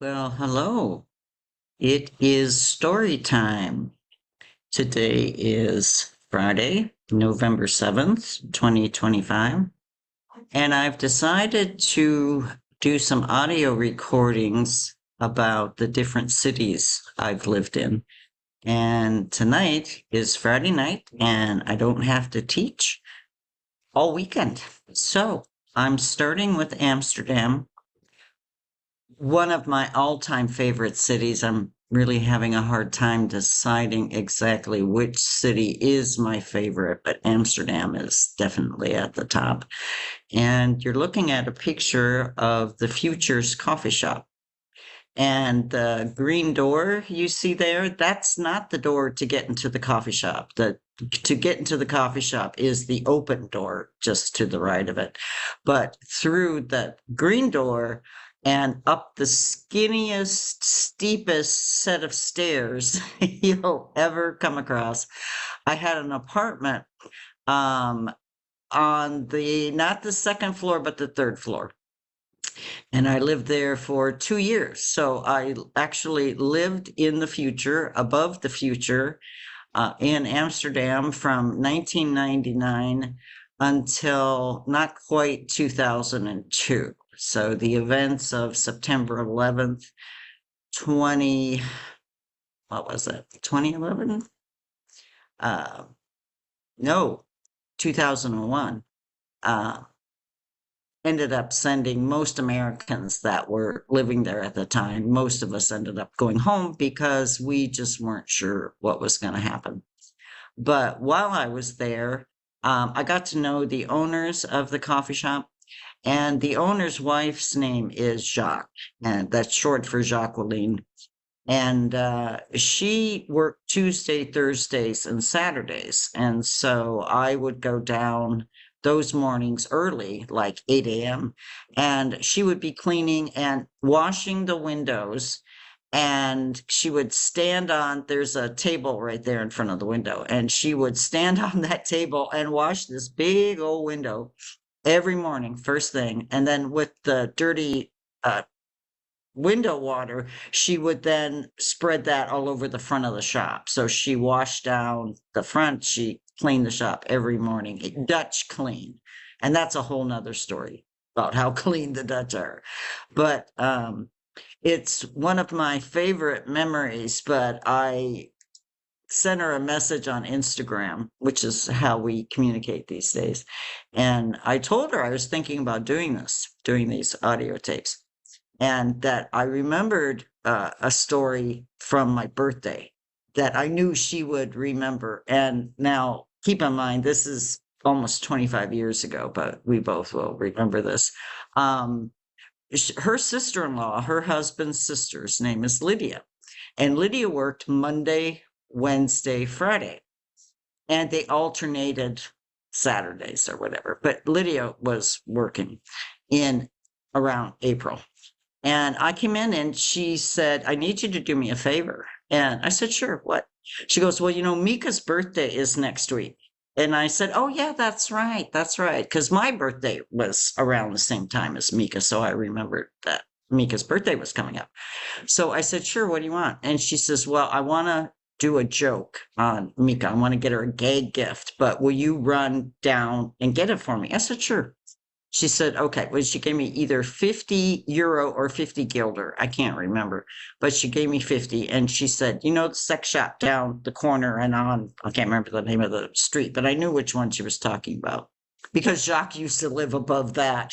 Well, hello. It is story time. Today is Friday, November 7th, 2025, and I've decided to do some audio recordings about the different cities I've lived in. And tonight is Friday night, and I don't have to teach all weekend. So I'm starting with Amsterdam, one of my all-time favorite cities. I'm really having a hard time deciding exactly which city is my favorite, but Amsterdam is definitely at the top. And you're looking at a picture of the Future's coffee shop. And the green door you see there, that's not the door to get into the coffee shop. To get into the coffee shop is the open door just to the right of it. But through the green door and up the skinniest, steepest set of stairs you'll ever come across, I had an apartment um, on the not the second floor, but the third floor, and I lived there for 2 years. So I actually lived in the future, above the future, in Amsterdam from 1999 until not quite 2002. So the events of September 11th, 20, what was it? 2011? Uh, no, 2001. Uh, Ended up sending most Americans that were living there at the time, most of us ended up going home because we just weren't sure what was going to happen. But while I was there, I got to know the owners of the coffee shop, and the owner's wife's name is Jacques, and that's short for Jacqueline. And she worked Tuesday, Thursdays, and Saturdays. And so I would go down those mornings early, like 8 a.m., and she would be cleaning and washing the windows. And she would stand on, there's a table right there in front of the window, and she would stand on that table and wash this big old window every morning, first thing. And then with the dirty window water, she would then spread that all over the front of the shop. So she washed down the front, she cleaned the shop every morning, Dutch clean. And that's a whole nother story about how clean the Dutch are. But it's one of my favorite memories, but I sent her a message on Instagram, which is how we communicate these days. And I told her I was thinking about doing these audio tapes, and that I remembered a story from my birthday that I knew she would remember. And now, keep in mind, this is almost 25 years ago, but we both will remember this. Um, her sister-in-law, her husband's sister's name is Lydia, and Lydia worked Monday, Wednesday, Friday, and they alternated Saturdays or whatever. But Lydia was working in around April. And I came in and she said, I need you to do me a favor. And I said, sure, what? She goes, well, Mika's birthday is next week. And I said, oh, yeah, that's right. That's right. Because my birthday was around the same time as Mika. So I remembered that Mika's birthday was coming up. So I said, sure, what do you want? And she says, well, I want to do a joke on Mika. I want to get her a gay gift, but will you run down and get it for me? I said, sure. She said, okay. Well, she gave me either 50 euro or 50 guilder. I can't remember, but she gave me 50. And she said, the sex shop down the corner and on, I can't remember the name of the street, but I knew which one she was talking about because Jacques used to live above that.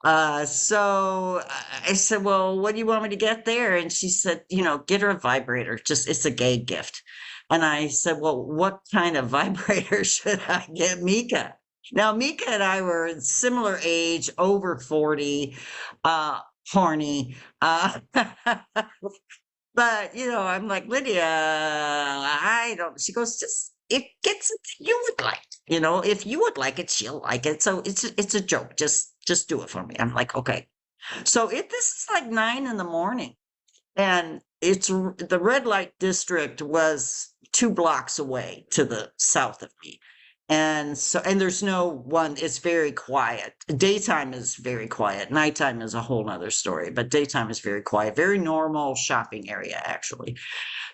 So I said, well, what do you want me to get there? And she said, get her a vibrator. Just, it's a gay gift. And I said, well, what kind of vibrator should I get Mika? Now, Mika and I were similar age, over 40, horny. But, I'm like, Lydia, I don't, she goes, just, it gets it you would like, if you would like it, she'll like it. So it's a joke. Just do it for me. I'm like, okay. So this is like 9 in the morning, and the red light district was 2 blocks away to the south of me. And so, and there's no one, it's very quiet. Daytime is very quiet. Nighttime is a whole nother story, but daytime is very quiet, very normal shopping area, actually.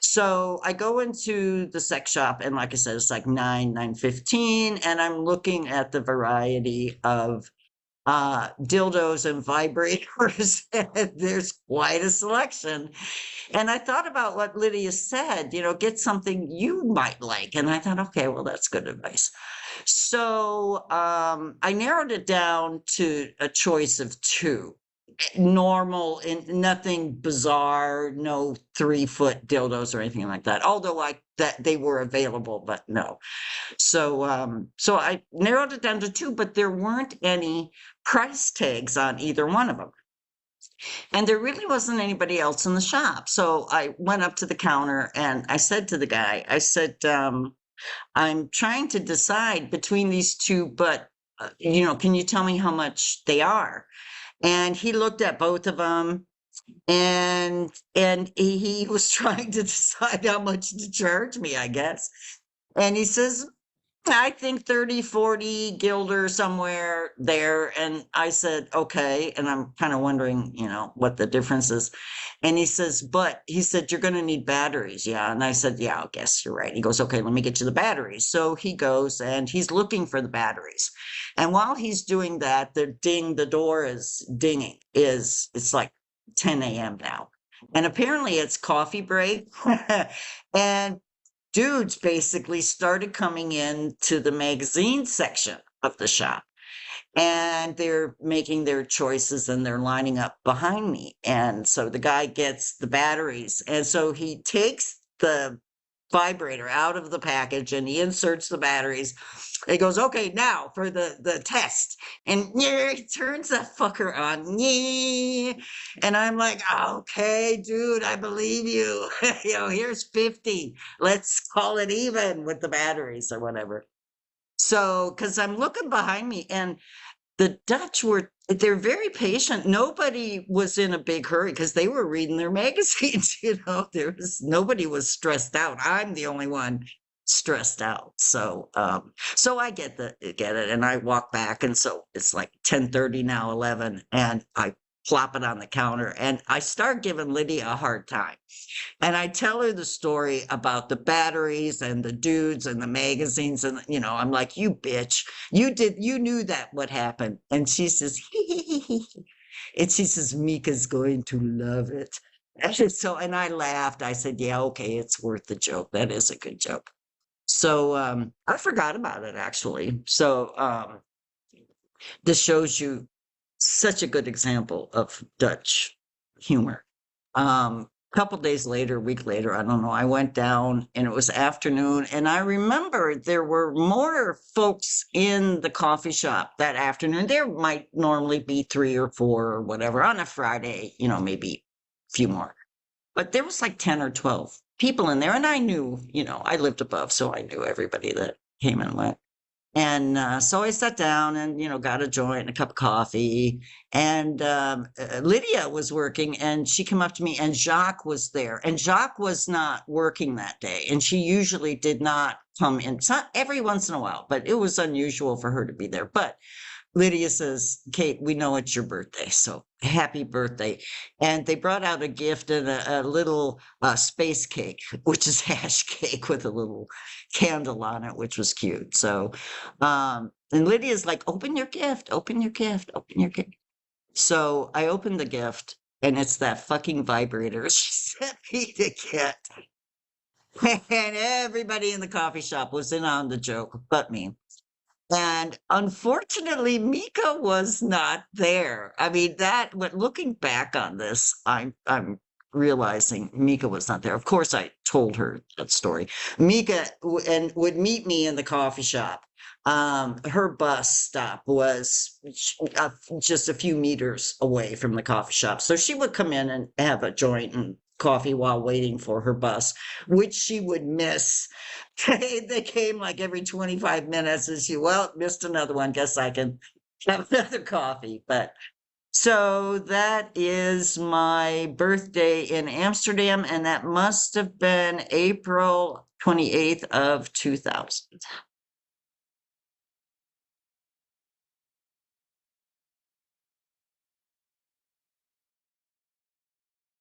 So I go into the sex shop, and like I said, it's like 9:15, and I'm looking at the variety of dildos and vibrators. And there's quite a selection. And I thought about what Lydia said, get something you might like. And I thought, okay, well, that's good advice. So I narrowed it down to a choice of two. Normal and nothing bizarre, no 3-foot dildos or anything like that. Although that they were available, but no. So I narrowed it down to two, but there weren't any price tags on either one of them. And there really wasn't anybody else in the shop. So I went up to the counter and I said to the guy, I said, I'm trying to decide between these two, but can you tell me how much they are? And he looked at both of them, and he was trying to decide how much to charge me, I guess. And he says, I think 30, 40 guilder somewhere there. And I said, okay. And I'm kind of wondering, what the difference is. And he says, you're going to need batteries. Yeah. And I said, yeah, I guess you're right. He goes, okay, let me get you the batteries. So he goes and he's looking for the batteries. And while he's doing that, the door is dinging. It's like 10 a.m. now. And apparently it's coffee break. And dudes basically started coming in to the magazine section of the shop, and they're making their choices and they're lining up behind me. And so the guy gets the batteries, and so he takes the vibrator out of the package and he inserts the batteries. He goes, okay, now for the test. And he turns that fucker on. And I'm like, okay, dude, I believe you. Here's 50. Let's call it even with the batteries or whatever. So, because I'm looking behind me, and the Dutch they're very patient. Nobody was in a big hurry because they were reading their magazines. Nobody was stressed out. I'm the only one stressed out. So I get it. And I walk back, and so it's like 10:30 now, 11, and I plop it on the counter and I start giving Lydia a hard time. And I tell her the story about the batteries and the dudes and the magazines. And, I'm like, you bitch, you knew that what happened. And she says, and she says, Mika's going to love it. And I laughed. I said, yeah, okay, it's worth the joke. That is a good joke. So I forgot about it, actually. So this shows you such a good example of Dutch humor. Couple days later, a week later, I don't know, I went down and it was afternoon. And I remember there were more folks in the coffee shop that afternoon. There might normally be 3 or 4 or whatever on a Friday, maybe a few more. But there was like 10 or 12 people in there. And I knew, I lived above, so I knew everybody that came and went. And so I sat down and, got a joint and a cup of coffee. And Lydia was working, and she came up to me, and Jacques was there. And Jacques was not working that day. And she usually did not come in. It's not every once in a while, but it was unusual for her to be there. But Lydia says, Kate, we know it's your birthday, so happy birthday. And they brought out a gift and a little space cake, which is hash cake with a little candle on it, which was cute. So, and Lydia's like, open your gift, open your gift, open your gift. So I opened the gift, and it's that fucking vibrator she sent me to get. And everybody in the coffee shop was in on the joke, but me. And unfortunately, Mika was not there. I mean, looking back on this, I'm realizing Mika was not there. Of course, I told her that story. Mika would meet me in the coffee shop. Her bus stop was just a few meters away from the coffee shop. So she would come in and have a joint and coffee while waiting for her bus, which she would miss. They came like every 25 minutes, and missed another one. Guess I can have another coffee. But so that is my birthday in Amsterdam, and that must have been April 28th of 2000.